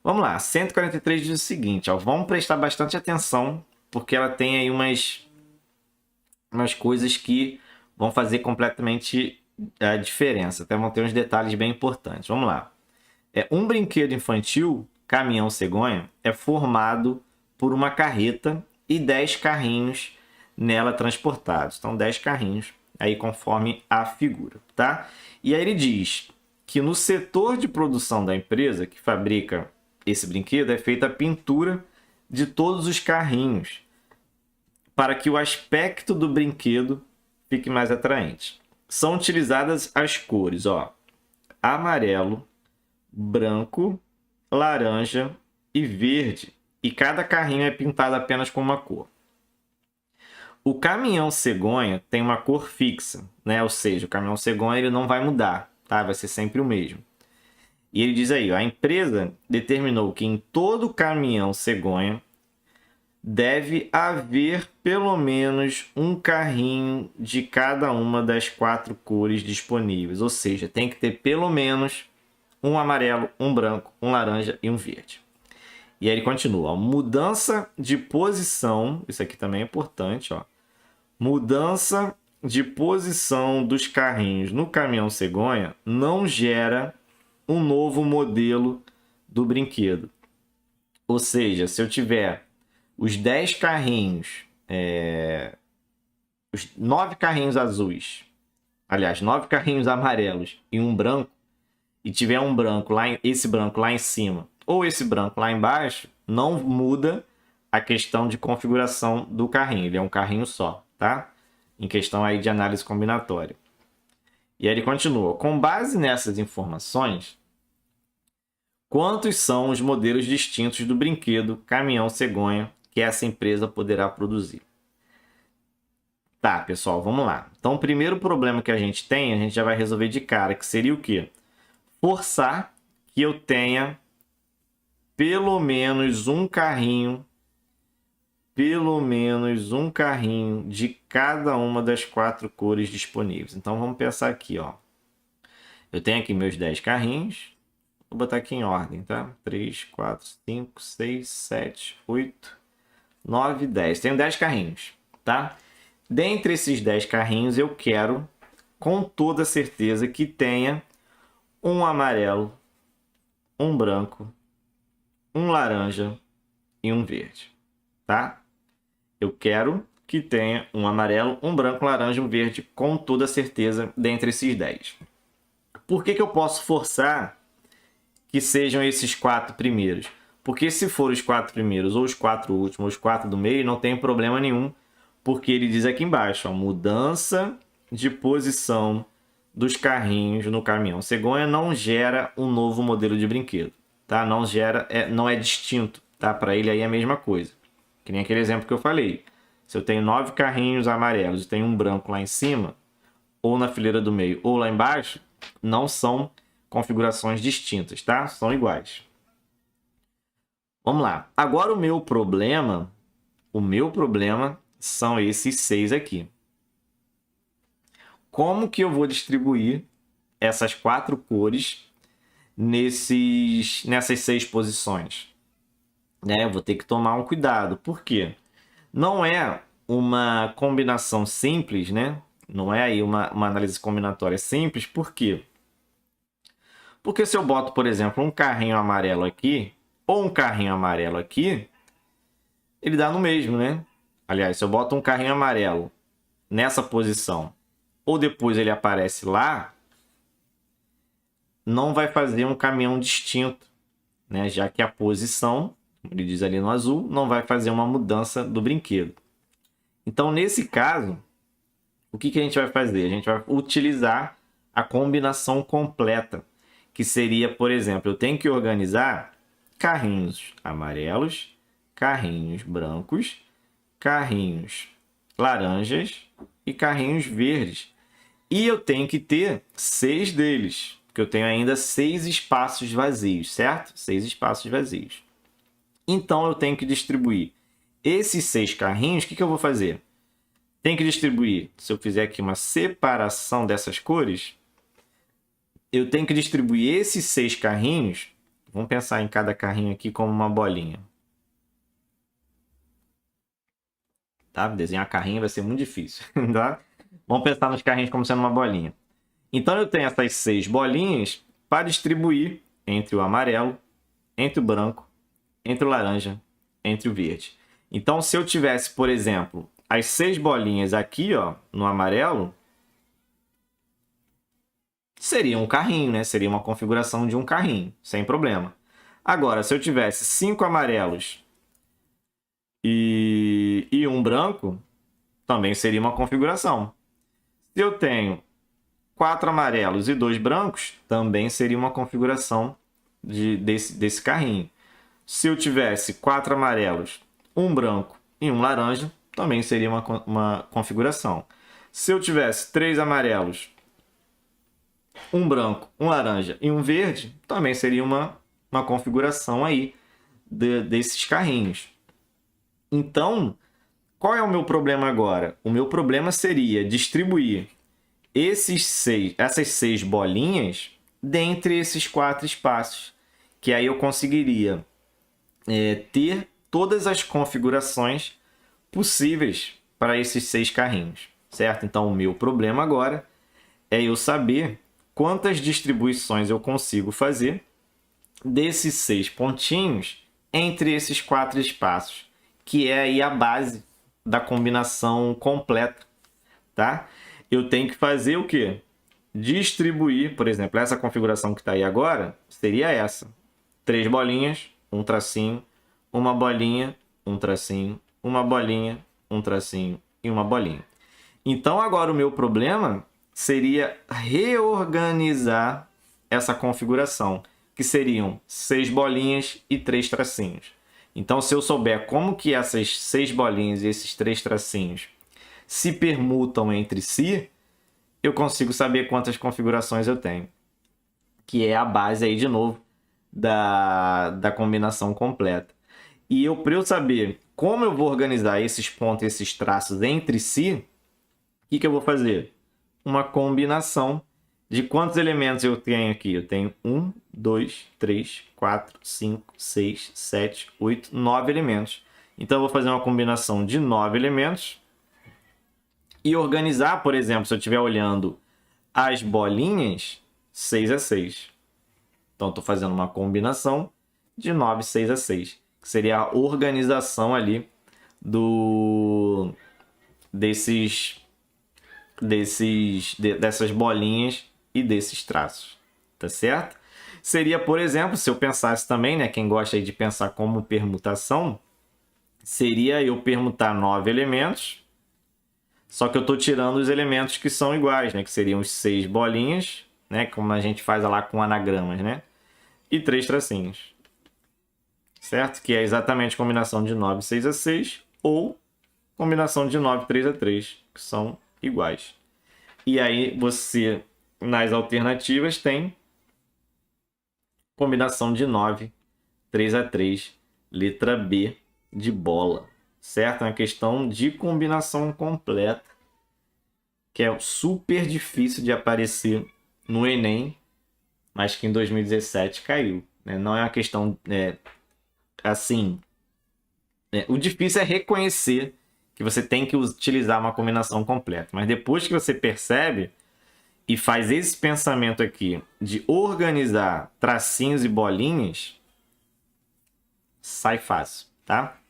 Vamos lá, 143 diz o seguinte, ó, vamos prestar bastante atenção, porque ela tem aí umas coisas que vão fazer completamente a diferença. Até vão ter uns detalhes bem importantes. Vamos lá. Um brinquedo infantil, caminhão cegonha, é formado por uma carreta e 10 carrinhos nela transportados. Então, 10 carrinhos, aí conforme a figura, tá? E aí ele diz que no setor de produção da empresa que fabrica esse brinquedo é feita a pintura de todos os carrinhos para que o aspecto do brinquedo fique mais atraente. São utilizadas as cores, ó, amarelo, branco, laranja e verde, e cada carrinho é pintado apenas com uma cor. O caminhão cegonha tem uma cor fixa, né? Ou seja, o caminhão cegonha ele não vai mudar, tá? Vai ser sempre o mesmo. E ele diz aí, ó, a empresa determinou que em todo caminhão cegonha deve haver pelo menos um carrinho de cada uma das 4 cores disponíveis. Ou seja, tem que ter pelo menos um amarelo, um branco, um laranja e um verde. E aí ele continua, ó, mudança de posição, isso aqui também é importante, ó. Mudança de posição dos carrinhos no caminhão cegonha não gera um novo modelo do brinquedo. Ou seja, se eu tiver os 10 carrinhos, os 9 carrinhos azuis, aliás, 9 carrinhos amarelos e um branco, e tiver um branco lá, esse branco lá em cima ou esse branco lá embaixo, não muda a questão de configuração do carrinho. Ele é um carrinho só, tá? Em questão aí de análise combinatória. E aí ele continua. Com base nessas informações, quantos são os modelos distintos do brinquedo caminhão cegonha que essa empresa poderá produzir? Tá, pessoal, vamos lá. Então, o primeiro problema que a gente tem, a gente já vai resolver de cara, que seria o quê? Forçar que eu tenha pelo menos um carrinho de cada uma das 4 cores disponíveis. Então, vamos pensar aqui, ó. Eu tenho aqui meus 10 carrinhos. Vou botar aqui em ordem, tá? 3, 4, 5, 6, 7, 8, 9, 10. Tenho 10 carrinhos, tá? Dentre esses 10 carrinhos, eu quero, com toda certeza, que tenha um amarelo, um branco, um laranja e um verde, tá? Eu quero que tenha um amarelo, um branco, um laranja e um verde, com toda certeza, dentre esses 10. Por que eu posso forçar que sejam esses 4 primeiros? Porque se for os 4 primeiros, ou os 4 últimos, ou os 4 do meio, não tem problema nenhum, porque ele diz aqui embaixo, ó, mudança de posição dos carrinhos no caminhão cegonha não gera um novo modelo de brinquedo, tá? Não gera, não é distinto, tá? Para ele aí é a mesma coisa. Que nem aquele exemplo que eu falei. Se eu tenho 9 carrinhos amarelos e tenho um branco lá em cima, ou na fileira do meio, ou lá embaixo, não são configurações distintas, tá? São iguais. Vamos lá. Agora o meu problema são esses 6 aqui. Como que eu vou distribuir essas 4 cores nessas 6 posições? Eu vou ter que tomar um cuidado. Por quê? Não é uma combinação simples, né? Não é aí uma análise combinatória simples. Por quê? Porque se eu boto, por exemplo, um carrinho amarelo aqui ou um carrinho amarelo aqui, ele dá no mesmo, né? Aliás, se eu boto um carrinho amarelo nessa posição ou depois ele aparece lá, não vai fazer um caminhão distinto, né? Já que a posição, como ele diz ali no azul, não vai fazer uma mudança do brinquedo. Então, nesse caso, o que a gente vai fazer? A gente vai utilizar a combinação completa, que seria, por exemplo, eu tenho que organizar carrinhos amarelos, carrinhos brancos, carrinhos laranjas e carrinhos verdes. E eu tenho que ter 6 deles, porque eu tenho ainda 6 espaços vazios, certo? 6 espaços vazios. Então, eu tenho que distribuir esses 6 carrinhos. O que eu vou fazer? Tem que distribuir, se eu fizer aqui uma separação dessas cores, eu tenho que distribuir esses 6 carrinhos, Vamos pensar em cada carrinho aqui como uma bolinha. Tá? Desenhar carrinho vai ser muito difícil, tá? Vamos pensar nos carrinhos como sendo uma bolinha. Então eu tenho essas 6 bolinhas para distribuir entre o amarelo, entre o branco, entre o laranja, entre o verde. Então se eu tivesse, por exemplo, as 6 bolinhas aqui, ó, no amarelo, seria um carrinho, né? Seria uma configuração de um carrinho, sem problema. Agora, se eu tivesse 5 amarelos e um branco, também seria uma configuração. Se eu tenho 4 amarelos e 2 brancos, também seria uma configuração desse carrinho. Se eu tivesse 4 amarelos, um branco e um laranja, também seria uma configuração. Se eu tivesse 3 amarelos, um branco, um laranja e um verde, também seria uma configuração aí desses carrinhos. Então, qual é o meu problema agora? O meu problema seria distribuir essas 6 bolinhas dentre esses 4 espaços, que aí eu conseguiria ter todas as configurações possíveis para esses 6 carrinhos, certo? Então, o meu problema agora é eu saber quantas distribuições eu consigo fazer desses 6 pontinhos entre esses 4 espaços, que é aí a base da combinação completa, tá? Eu tenho que fazer o quê? Distribuir, por exemplo, essa configuração que está aí agora, seria essa. 3 bolinhas, um tracinho, uma bolinha, um tracinho, uma bolinha, um tracinho e uma bolinha. Então, agora o meu problema seria reorganizar essa configuração, que seriam 6 bolinhas e 3 tracinhos. Então, se eu souber como que essas 6 bolinhas e esses 3 tracinhos se permutam entre si, eu consigo saber quantas configurações eu tenho, que é a base aí, de novo, da combinação completa. E para eu saber como eu vou organizar esses pontos, esses traços entre si, o que eu vou fazer? Uma combinação de quantos elementos eu tenho aqui. Eu tenho 1, 2, 3, 4, 5, 6, 7, 8, 9 elementos. Então, eu vou fazer uma combinação de 9 elementos e organizar, por exemplo, se eu estiver olhando as bolinhas, 6 a 6. Então, estou fazendo uma combinação de 9, 6 a 6, que seria a organização ali dessas bolinhas e desses traços, tá certo? Seria, por exemplo, se eu pensasse também, né, quem gosta aí de pensar como permutação, seria eu permutar 9 elementos, só que eu estou tirando os elementos que são iguais, né, que seriam os 6 bolinhas, né, como a gente faz lá com anagramas, né, e 3 tracinhos, certo? Que é exatamente a combinação de 9, 6 a 6 ou combinação de 9, 3 a 3, que são iguais. E aí você, nas alternativas, tem combinação de 9, 3 a 3, letra B de bola, certo? É uma questão de combinação completa, que é super difícil de aparecer no Enem, mas que em 2017 caiu, né? Não é uma questão assim. O difícil é reconhecer que você tem que utilizar uma combinação completa. Mas depois que você percebe e faz esse pensamento aqui de organizar tracinhos e bolinhas, sai fácil, tá?